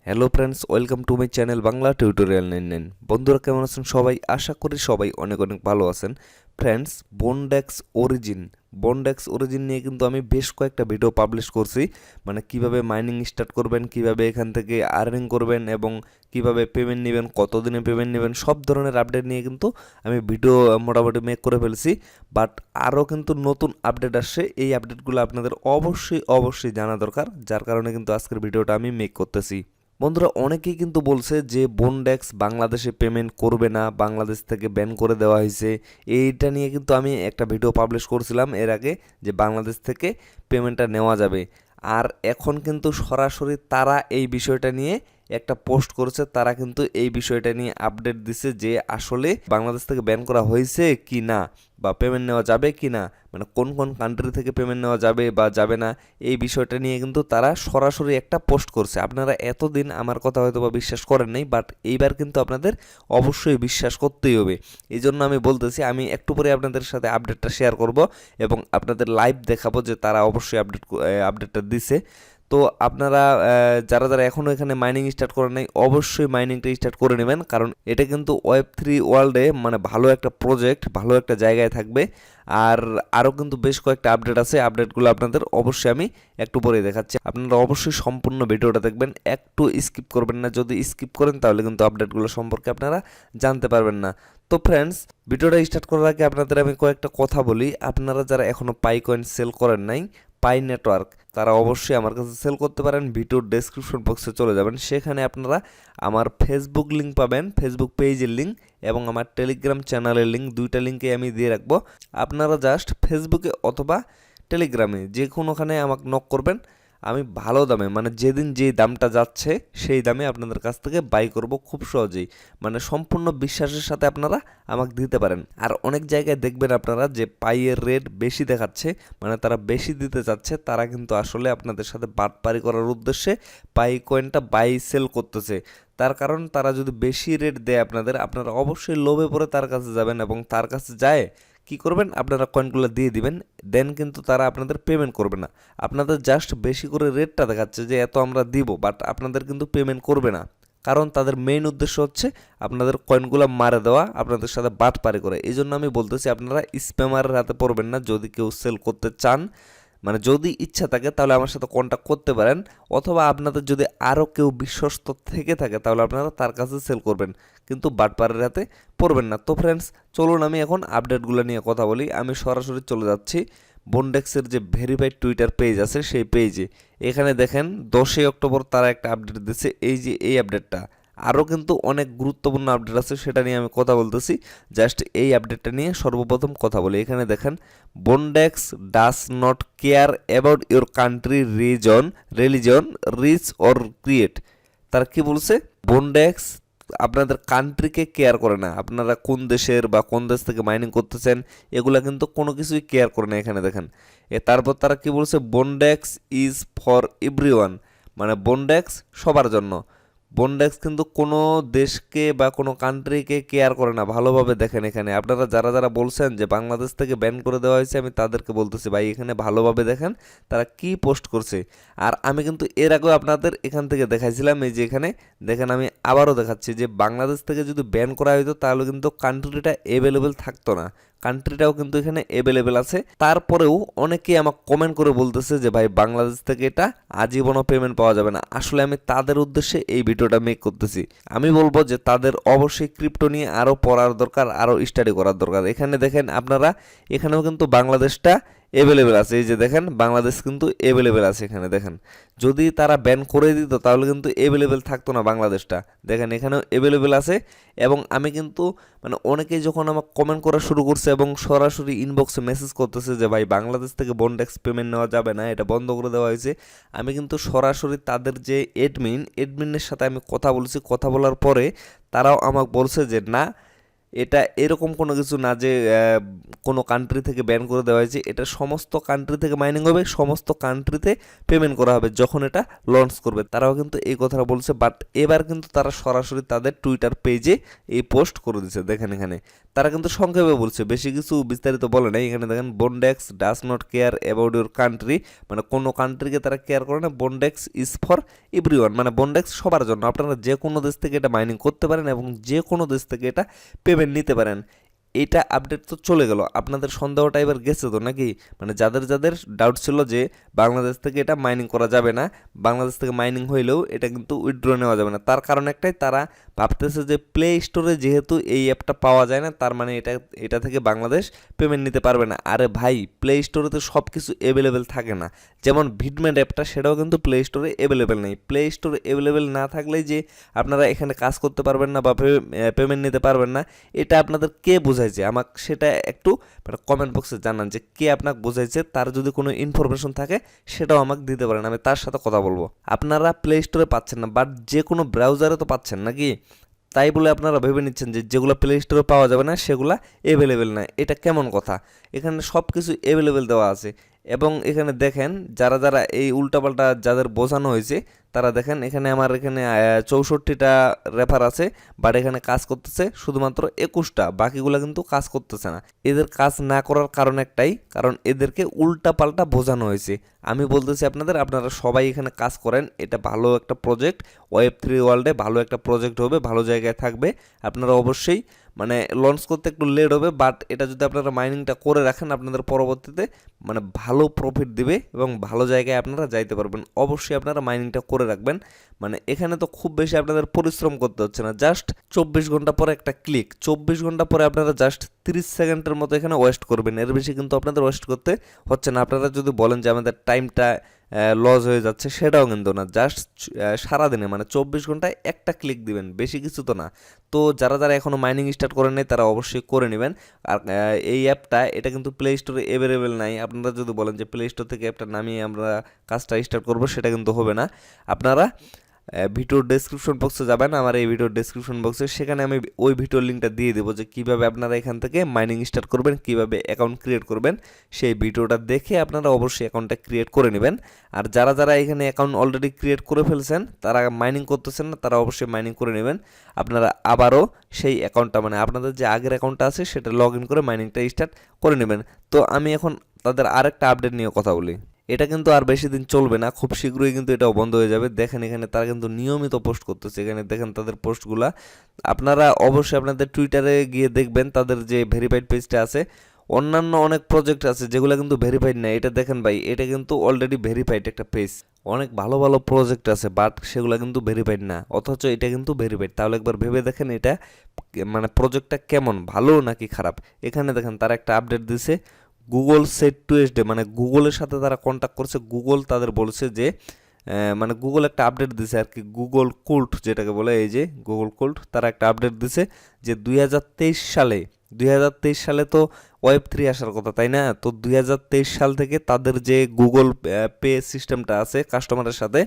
Hello friends, welcome to my channel Bangla tutorial 99। বন্ধুরা কেমন আছেন সবাই? আশা করি সবাই অনেক অনেক ভালো আছেন। ফ্রেন্ডস, বনডেক্স অরিজিন নিয়ে কিন্তু আমি বেশ কয়েকটা ভিডিও পাবলিশ করছি। মানে কিভাবে মাইনিং স্টার্ট করবেন, কিভাবে এখান থেকে আর্নিং করবেন এবং কিভাবে পেমেন্ট নেবেন, কতদিনে পেমেন্ট নেবেন, সব ধরনের আপডেট নিয়ে কিন্তু আমি ভিডিও মোটামুটি মেক করে ফেলছি। বাট আরও কিন্তু নতুন আপডেট আসছে, এই আপডেটগুলো আপনাদের অবশ্যই জানা দরকার, যার কারণে কিন্তু আজকের ভিডিওটা আমি মেক করতেছি। বন্ধুরা, অনেকেই কিন্তু বলছে যে বনডেক্স বাংলাদেশে পেমেন্ট করবে না, বাংলাদেশ থেকে ব্যান করে দেওয়া হয়েছে। এইটা নিয়ে কিন্তু আমি একটা ভিডিও পাবলিশ করছিলাম এর আগে, যে বাংলাদেশ থেকে পেমেন্টটা নেওয়া যাবে। আর এখন কিন্তু সরাসরি তারা এই বিষয়টা নিয়ে একটা পোস্ট করেছে, তারা কিন্তু এই বিষয়টা নিয়ে আপডেট দিছে যে আসলে বাংলাদেশ থেকে ব্যান করা হয়েছে কি না, বা পেমেন্ট নেওয়া যাবে কি না, মানে কোন কোন কান্ট্রি থেকে পেমেন্ট নেওয়া যাবে বা যাবে না, এই বিষয়টা নিয়ে কিন্তু তারা সরাসরি একটা পোস্ট করছে। আপনারা এতদিন আমার কথা হয়তো বা বিশ্বাস করেন নাই, বাট এইবার কিন্তু আপনাদের অবশ্যই বিশ্বাস করতেই হবে। এই জন্য আমি বলতেছি, আমি একটু পরে আপনাদের সাথে আপডেটটা শেয়ার করব এবং আপনাদের লাইভ দেখাবো যে তারা অবশ্যই আপডেটটা দিছে। তো আপনারা যারা যারা এখনও এখানে মাইনিং স্টার্ট করেন নাই, অবশ্যই মাইনিংটা স্টার্ট করে নেবেন, কারণ এটা কিন্তু ওয়েব3 ওয়ার্ল্ডে মানে ভালো একটা প্রজেক্ট, ভালো একটা জায়গায় থাকবে। আর আরও কিন্তু বেশ কয়েকটা আপডেট আছে, আপডেটগুলো আপনাদের অবশ্যই আমি একটু পরেই দেখাচ্ছি। আপনারা অবশ্যই সম্পূর্ণ ভিডিওটা দেখবেন, একটু স্কিপ করবেন না। যদি স্কিপ করেন তাহলে কিন্তু আপডেটগুলো সম্পর্কে আপনারা জানতে পারবেন না। তো ফ্রেন্ডস, ভিডিওটা স্টার্ট করার আগে আপনাদের আমি কয়েকটা কথা বলি। আপনারা যারা এখনও পাই কয়েন সেল করেন নাই, পাই নেটওয়ার্ক, তারা অবশ্যই আমার কাছে সেল করতে পারেন। ভিডিওর ডেসক্রিপশন বক্সে চলে যাবেন, সেখানে আপনারা আমার ফেসবুক লিঙ্ক পাবেন, ফেসবুক পেজের লিঙ্ক এবং আমার টেলিগ্রাম চ্যানেলের লিঙ্ক, দুইটা লিঙ্কে আমি দিয়ে রাখবো। আপনারা জাস্ট ফেসবুকে অথবা টেলিগ্রামে যে কোনোখানে আমাকে নক করবেন, আমি ভালো দামে, মানে যেদিন যেই দামটা যাচ্ছে সেই দামে আপনাদের কাছ থেকে বাই করব খুব সহজেই। মানে সম্পূর্ণ বিশ্বাসের সাথে আপনারা আমাকে দিতে পারেন। আর অনেক জায়গায় দেখবেন আপনারা যে পাইয়ের রেট বেশি দেখাচ্ছে, মানে তারা বেশি দিতে চাচ্ছে, তারা কিন্তু আসলে আপনাদের সাথে বাটপারি করার উদ্দেশ্যে পাই কয়েনটা বাই সেল করতেছে। তার কারণ তারা যদি বেশি রেট দেয় আপনারা অবশ্যই লোভে পড়ে তার কাছে যাবেন এবং তার কাছে যায় কি করবেন, আপনারা কয়েনগুলো দিয়ে দিবেন। দেন কিন্তু তারা আপনাদের পেমেন্ট করবে না। আপনাদের জাস্ট বেশি করে রেটটা দেখাচ্ছে যে এত আমরা দিব, বাট আপনাদের কিন্তু পেমেন্ট করবে না, কারণ তাদের মেইন উদ্দেশ্য হচ্ছে আপনাদের কয়েনগুলো মারে দেওয়া, আপনাদের সাথে বাটপারি করে। এই জন্য আমি বলতেছি, আপনারা স্প্যামারের হাতে পড়বেন না। যদি কেউ সেল করতে চান, মানে যদি ইচ্ছা থাকে, তাহলে আমার সাথে কন্ট্যাক্ট করতে পারেন, অথবা আপনাদের যদি আরও কেউ বিশ্বস্ত থেকে থাকে তাহলে আপনারা তার কাছে সেল করবেন, কিন্তু বাটপারের হাতে পড়বেন না। তো ফ্রেন্ডস, চলুন আমি এখন আপডেটগুলো নিয়ে কথা বলি। আমি সরাসরি চলে যাচ্ছি বনডেক্সের যে ভেরিফাইড টুইটার পেজ আছে সেই পেজে। এখানে দেখেন 10ই অক্টোবর তারা একটা আপডেট দিচ্ছে, এই যে এই আপডেটটা। আরও কিন্তু অনেক গুরুত্বপূর্ণ আপডেট আছে, সেটা নিয়ে আমি কথা বলতেছি। জাস্ট এই আপডেটটা নিয়ে সর্বপ্রথম কথা বলি। এখানে দেখেন, Bondex does not care about your country, religion, rich or create. তারা কি বলছে? বনডেক্স আপনাদের কান্ট্রিকে কেয়ার করে না, আপনারা কোন দেশের বা কোন দেশ থেকে মাইনিং করতেছেন এগুলা কিন্তু কোনো কিছুই কেয়ার করে না। এখানে দেখেন, তারপর তারা কি বলছে? বনডেক্স ইজ ফর এভরিওয়ান, মানে বনডেক্স সবার জন্য। বনডেক্স কিন্তু কোনো দেশকে বা কোনো কান্ট্রিকে কেয়ার করে না। ভালোভাবে দেখেন, এখানে আপনারা যারা যারা বলছেন যে বাংলাদেশ থেকে ব্যান করে দেওয়া হয়েছে, আমি তাদেরকে বলতেছি ভাই, এখানে ভালোভাবে দেখেন তারা কি পোস্ট করছে। আর আমি কিন্তু এর আগেও আপনাদের এখান থেকে দেখাইছিলাম, এই যে এখানে দেখেন, আমি আবারও দেখাচ্ছি যে বাংলাদেশ থেকে যদি ব্যান করা হতো তাহলে কিন্তু কান্ট্রিটা অ্যাভেলেবেল থাকতো না। কান্ট্রিটাও কিন্তু এখানে অ্যাভেলেবেল আছে। তারপরেও অনেকেই আমাকে কমেন্ট করে বলতেছে যে ভাই, বাংলাদেশ থেকে এটা আজীবনও পেমেন্ট পাওয়া যাবে না। আসলে আমি তাদের উদ্দেশ্যে এই ভিডিওটা মেক করতেছি। আমি বলবো যে তাদের অবশ্যই ক্রিপ্টো নিয়ে আরও পড়ার দরকার, আরও স্টাডি করার দরকার। এখানে দেখেন আপনারা, এখানেও কিন্তু বাংলাদেশটা অ্যাভেলেবেল আছে। এই যে দেখেন, বাংলাদেশ কিন্তু অ্যাভেলেবেল আছে। এখানে দেখেন, যদি তারা ব্যান করে দিত তাহলে কিন্তু অ্যাভেলেবেল থাকতো না বাংলাদেশটা। দেখেন, এখানেও অ্যাভেলেবেল আছে। এবং আমি কিন্তু মানে অনেকেই যখন আমাকে কমেন্ট করা শুরু করছে এবং সরাসরি ইনবক্সে মেসেজ করতেছে যে ভাই, বাংলাদেশ থেকে বনডেক্স পেমেন্ট নেওয়া যাবে না, এটা বন্ধ করে দেওয়া হয়েছে, আমি কিন্তু সরাসরি তাদের যে এডমিনের সাথে আমি কথা বলেছি। কথা বলার পরে তারাও আমাকে বলছে যে না, এটা এরকম কোনো কিছু না যে কোনো কান্ট্রি থেকে ব্যান করে দেওয়া হয়েছে। এটা সমস্ত কান্ট্রি থেকে মাইনিং হবে, সমস্ত কান্ট্রিতে পেমেন্ট করা হবে যখন এটা লঞ্চ করবে। তারাও কিন্তু এই কথাটা বলছে। বাট এবার কিন্তু তারা সরাসরি তাদের টুইটার পেজে এই পোস্ট করে দিচ্ছে। দেখেন এখানে তারা কিন্তু সংক্ষেপে বলছে, বেশি কিছু বিস্তারিত বলে নাই। এখানে দেখেন Bondex does not care about your country, মানে কোনো কান্ট্রিকে তারা কেয়ার করে না। বন্ডেক্স ইজ ফর এভরিওয়ান, মানে বন্ডেক্স সবার জন্য। আপনারা যে কোনো দেশ থেকে এটা মাইনিং করতে পারেন এবং যে কোনো দেশ থেকে এটা পেমেন্ট নিতে পারেন। এইটা আপডেট তো চলে গেল, আপনাদের সন্দেহটা এবার গেছে তো নাকি? মানে যাদের যাদের ডাউট ছিল যে বাংলাদেশ থেকে এটা মাইনিং করা যাবে না, বাংলাদেশ থেকে মাইনিং হইলেও এটা কিন্তু উইথড্র নেওয়া যাবে না, তার কারণ একটাই, তারা ভাবতেছে যে প্লে স্টোরে যেহেতু এই অ্যাপটা পাওয়া যায় না, তার মানে এটা থেকে বাংলাদেশ পেমেন্ট নিতে পারবে না। আরে ভাই, প্লে স্টোরে তো সব কিছু অ্যাভেলেবেল থাকে না। যেমন ভিডমেট অ্যাপটা, সেটাও কিন্তু প্লে স্টোরে অ্যাভেলেবেল নেই। প্লে স্টোরে অ্যাভেলেবেল না থাকলেই যে আপনারা এখানে কাজ করতে পারবেন না বা পেমেন্ট নিতে পারবেন না, এটা আপনাদের কে বোঝাইছে আমাকে সেটা একটু মানে কমেন্ট বক্সে জানান যে কে আপনাকে বোঝাইছে। তার যদি কোনো ইনফরমেশন থাকে সেটাও আমাকে দিতে পারেন, আমি তার সাথে কথা বলবো। আপনারা প্লে স্টোরে পাচ্ছেন না, বাট যে কোনো ব্রাউজারে তো পাচ্ছেন নাকি? তাই বলে আপনারা ভেবে নিচ্ছেন যে যেগুলো প্লে স্টোরে পাওয়া যাবে না সেগুলো অ্যাভেলেবেল না, এটা কেমন কথা? এখানে সব কিছু অ্যাভেলেবেল দেওয়া আছে। এবং এখানে দেখেন যারা যারা এই উল্টাপাল্টা যাদের বোঝানো হয়েছে, তারা দেখেন এখানে আমার এখানে 64টা রেফার আছে, বাট এখানে কাজ করতেছে শুধুমাত্র 21টা, বাকিগুলো কিন্তু কাজ করতেছে না। এদের কাজ না করার কারণ একটাই, কারণ এদেরকে উল্টাপাল্টা বোঝানো হয়েছে। আমি বলতেছি আপনারা সবাই এখানে কাজ করেন, এটা ভালো একটা প্রজেক্ট, ওয়েব3 ওয়ার্ল্ডে ভালো একটা প্রজেক্ট হবে, ভালো জায়গায় থাকবে। আপনারা অবশ্যই মানে লঞ্চ করতে একটু লেট হবে, বাট এটা যদি আপনারা মাইনিংটা করে রাখেন, আপনাদের পরবর্তীতে মানে ভালো প্রফিট দিবে এবং ভালো জায়গায় আপনারা যাইতে পারবেন। অবশ্যই আপনারা মাইনিংটা করে রাখবেন। মানে এখানে তো খুব বেশি আপনাদের পরিশ্রম করতে হচ্ছে না, জাস্ট 24 ঘন্টা পরে একটা ক্লিক, 24 ঘন্টা পরে আপনারা জাস্ট 30 সেকেন্ডের মতো এখানে ওয়েস্ট করবেন, এর বেশি কিন্তু আপনাদের ওয়েস্ট করতে হচ্ছে না। আপনারা যদি বলেন যে আমাদের টাইমটা লস হয়ে যাচ্ছে, সেটাও কিন্তু না, জাস্ট সারাদিনে মানে 24 ঘন্টায় একটা ক্লিক দিবেন, বেশি কিছু তো না। তো যারা যারা এখনও মাইনিং স্টার্ট করেন নাই তারা অবশ্যই করে নেবেন। আর এই অ্যাপটা এটা কিন্তু প্লে স্টোরে অ্যাভেলেবেল নাই। আপনারা যদি বলেন যে প্লে স্টোর থেকে অ্যাপটা নামিয়ে আমরা কাজটা স্টার্ট করব, সেটা কিন্তু হবে না। আপনারা ভিডিওর ডেসক্রিপশন বক্সে যাবেন, আমার এই ভিডিওর ডেসক্রিপশন বক্সে, সেখানে আমি ওই ভিডিওর লিঙ্কটা দিয়ে দেবো যে কীভাবে আপনারা এখান থেকে মাইনিং স্টার্ট করবেন, কীভাবে অ্যাকাউন্ট ক্রিয়েট করবেন। সেই ভিডিওটা দেখে আপনারা অবশ্যই অ্যাকাউন্টটা ক্রিয়েট করে নেবেন। আর যারা যারা এখানে অ্যাকাউন্ট অলরেডি ক্রিয়েট করে ফেলছেন, তারা মাইনিং করতেছেন না, তারা অবশ্যই মাইনিং করে নেবেন। আপনারা আবারও সেই অ্যাকাউন্টটা মানে আপনাদের যে আগের অ্যাকাউন্টটা আছে সেটা লগ ইন করে মাইনিংটা স্টার্ট করে নেবেন। তো আমি এখন তাদের আরেকটা আপডেট নিয়ে কথা বলি। এটা কিন্তু আর বেশি দিন চলবে না, খুব শীঘ্রই কিন্তু এটাও বন্ধ হয়ে যাবে। দেখেন এখানে তারা কিন্তু নিয়মিত পোস্ট করতেছে, এখানে দেখেন তাদের পোস্টগুলা। আপনারা অবশ্যই আপনাদের টুইটারে গিয়ে দেখবেন তাদের যে ভেরিফাইড পেজটা আছে। অন্যান্য অনেক প্রজেক্ট আছে যেগুলো কিন্তু ভেরিফাইড না, এটা দেখেন ভাই, এটা কিন্তু অলরেডি ভেরিফাইড একটা পেজ। অনেক ভালো ভালো প্রজেক্ট আছে, বাট সেগুলো কিন্তু ভেরিফাইড না, অথচ এটা কিন্তু ভেরিফাইড। তাহলে একবার ভেবে দেখেন এটা মানে প্রজেক্টটা কেমন, ভালো নাকি খারাপ। এখানে দেখেন তারা একটা আপডেট দিছে, গুগল সেট টু এসডে, মানে গুগলের সাথে তারা কন্ট্যাক্ট করছে। গুগল তাদের বলছে যে মানে গুগল একটা আপডেট দিছে আর কি, গুগল কোল্ড যেটাকে বলে, এই যে গুগল কোল্ড, তারা একটা আপডেট দিছে যে 2023 সালে তো ওয়েব3 আসার কথা, তাই না? তো 2023 সাল থেকে তাদের যে গুগল পে সিস্টেমটা আছে কাস্টমারের সাথে,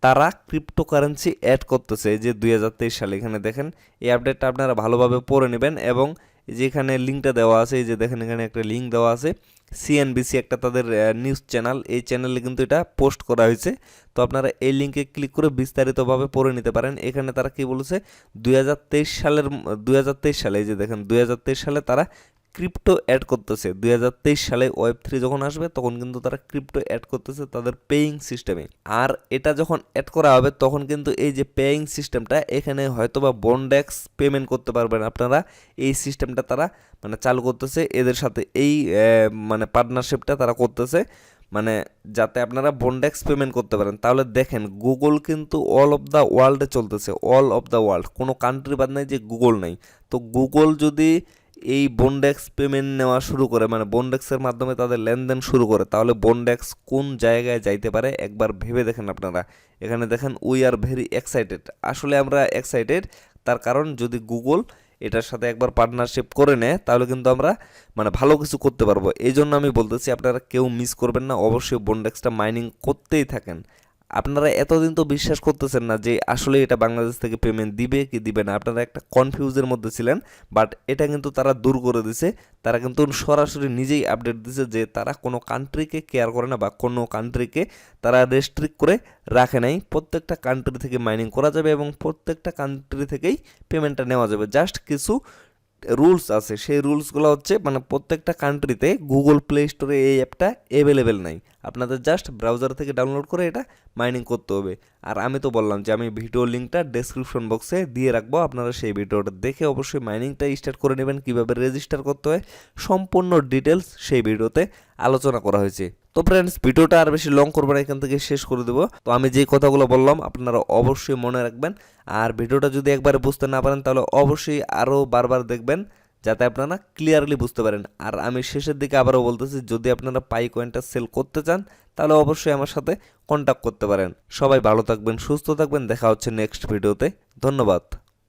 তারা ক্রিপ্টোকারেন্সি অ্যাড করতেছে। এই যে 2023 সালে, এখানে দেখেন এই আপডেটটা আপনারা ভালোভাবে পড়ে নেবেন। এবং এই যে এখানে লিঙ্কটা দেওয়া আছে, এই যে দেখেন এখানে একটা লিঙ্ক দেওয়া আছে, সিএনবিসি একটা তাদের নিউজ চ্যানেল, এই চ্যানেলে কিন্তু এটা পোস্ট করা হয়েছে। তো আপনারা এই লিঙ্কে ক্লিক করে বিস্তারিতভাবে পড়ে নিতে পারেন। এখানে তারা কি বলেছে, 2023 সালে, এই যে দেখেন 2023 সালে তারা ক্রিপ্টো অ্যাড করতেছে। 2023 সালে ওয়েব3 যখন আসবে তখন কিন্তু তারা ক্রিপ্টো অ্যাড করতেছে তাদের পেইং সিস্টেমে। আর এটা যখন অ্যাড করা হবে তখন কিন্তু এই যে পেইং সিস্টেমটা, এখানে হয়তোবা বন্ডেক্স পেমেন্ট করতে পারবেন আপনারা। এই সিস্টেমটা তারা মানে চালু করতেছে এদের সাথে, এই মানে পার্টনারশিপটা তারা করতেছে, মানে যাতে আপনারা বন্ডেক্স পেমেন্ট করতে পারেন। তাহলে দেখেন গুগল কিন্তু অল অফ দ্য ওয়ার্ল্ডে চলতেছে, অল অফ দ্য ওয়ার্ল্ড, কোনো কান্ট্রি বাদ নাই যে গুগল নাই। তো গুগল যদি এই বন্ডেক্স পেমেন্ট নেওয়া শুরু করে, মানে বন্ডেক্সের মাধ্যমে তাদের লেনদেন শুরু করে, তাহলে বন্ডেক্স কোন জায়গায় যাইতে পারে একবার ভেবে দেখেন আপনারা। এখানে দেখেন উই আর ভেরি এক্সাইটেড, আসলে আমরা এক্সাইটেড, তার কারণ যদি গুগল এটার সাথে একবার পার্টনারশিপ করে নেয় তাহলে কিন্তু আমরা মানে ভালো কিছু করতে পারবো। এই জন্য আমি বলতেছি আপনারা কেউ মিস করবেন না, অবশ্যই বন্ডেক্সটা মাইনিং করতেই থাকেন। আপনারা এতদিন তো বিশ্বাস করতেছেন না যে আসলে এটা বাংলাদেশ থেকে পেমেন্ট দিবে কি দিবে না, আপনারা একটা কনফিউজের মধ্যে ছিলেন, বাট এটা কিন্তু তারা দূর করে দিছে। তারা কিন্তু সরাসরি নিজেই আপডেট দিছে যে তারা কোনো কান্ট্রিকে কেয়ার করে না বা কোনো কান্ট্রিকে তারা রেস্ট্রিক্ট করে রাখে নাই। প্রত্যেকটা কান্ট্রি থেকে মাইনিং করা যাবে এবং প্রত্যেকটা কান্ট্রি থেকেই পেমেন্টটা নেওয়া যাবে, জাস্ট কিছু রুলস আছে, সেই রুলসগুলো হচ্ছে মানে প্রত্যেকটা কান্ট্রিতে গুগল প্লে স্টোরে এই অ্যাপটা অ্যাভেলেবেল নাই। আপনাদের জাস্ট ব্রাউজার থেকে ডাউনলোড করে এটা মাইনিং করতে হবে। আর আমি তো বললাম যে আমি ভিডিও লিঙ্কটা ডেসক্রিপশন বক্সে দিয়ে রাখবো, আপনারা সেই ভিডিওটা দেখে অবশ্যই মাইনিংটা স্টার্ট করে নেবেন। কীভাবে রেজিস্টার করতে হয় সম্পূর্ণ ডিটেলস সেই ভিডিওতে আলোচনা করা হয়েছে। তো ফ্রেন্ডস, ভিডিওটা আর বেশি লং করবো না, এখান থেকে শেষ করে দেবো। তো আমি যে কথাগুলো বললাম আপনারা অবশ্যই মনে রাখবেন। আর ভিডিওটা যদি একবারে বুঝতে না পারেন তাহলে অবশ্যই আরও বারবার দেখবেন, যাতে আপনারা ক্লিয়ারলি বুঝতে পারেন। আর আমি শেষের দিকে আবারও বলতেছি, যদি আপনারা পাই কয়েনটা সেল করতে চান তাহলে অবশ্যই আমার সাথে কন্ট্যাক্ট করতে পারেন। সবাই ভালো থাকবেন, সুস্থ থাকবেন, দেখা হচ্ছে নেক্সট ভিডিওতে। ধন্যবাদ।